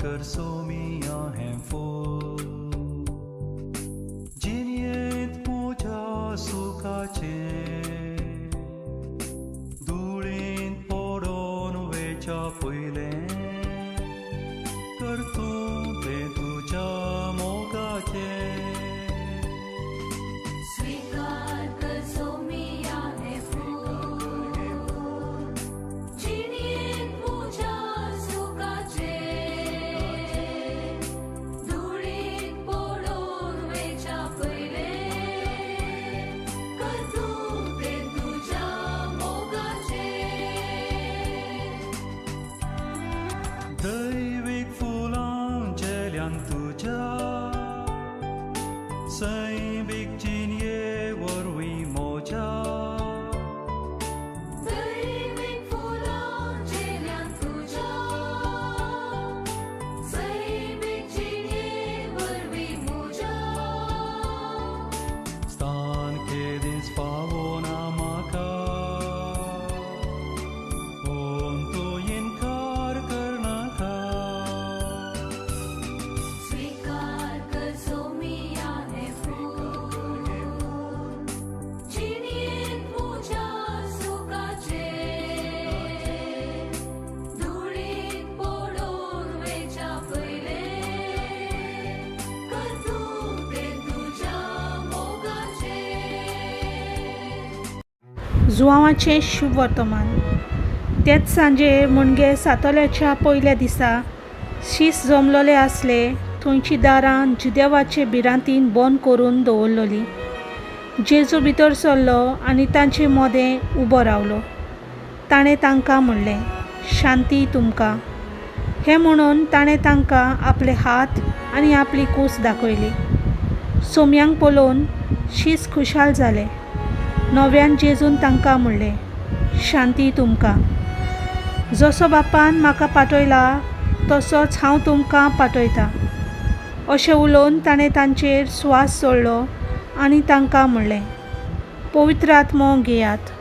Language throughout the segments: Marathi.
कर सोमिया हें फूल जिणयेंत म्हज्या सुखाचें धुळेंत पडोन वेच्या पयलें कर तूं तें तुज्या मोगाचें स्वीकार कर सोमिया हें फूल जिणयेंत म्हज्या सुखाचें धुळेंत पडोन वेच्या पयलें कर तूं तें तुज्या मोगाचें दैवीक फुलां जेल्यान तुज्या सैमीक जिणये वरवीं मोज्या दैवीक फुलां जेल्यान तुज्या सैमीक जिणये वरवीं म्हज्या स्थान केदींच पावोना म्हाका पूण तूं इन्कार करनाका स्वीकार कर सोमिया हें फूल जिणयेंत म्हज्या सुखाचें धुळेंत पडोन वेच्या पयलें कर तूं तें तुज्या मोगाचें जुवांवाचें शुभ वर्तमान. तेच सांजे मुणगे सातोल्याच्या पयल्या दिसा शीस जमलोले आसले. थंयची दारां जुदेवाचे भिरांतीन बंद करून दवरलोलीं. जेजू भितर सरलो आनी तांचे मोदें उबो रावलो. ताणें तांकां म्हणलें, शांती तुमकां. हें म्हणून ताणें तांकां आपले हात आनी आपली कूस दाखयली. सोमयांक पळोवन शीस खुशाल जालें. नव्यान जेजून तांकां म्हणलें, शांती तुमकां. जसो बापान म्हाका पाठयला तसोच हांव तुमकां पाठयतां. अशें उलोवन ताणें तांचेर स्वास सोडलो आनी तांकां म्हणलें, पवित्र आत्मो घेयात.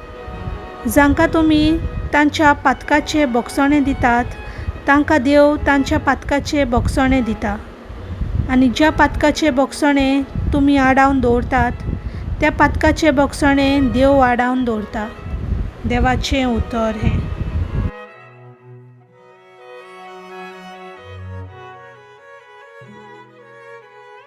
जांकां तुमी तांच्या पातकाचें भोगसणें दितात तांकां देव तांच्या पातकाचें भोगसणें दिता. आनी ज्या पातकाचें भोगसणें तुमी आडावन दवरतात त्या पातकाचें भोगसणें देव आडावन दवरता. देवाचें उतर हें.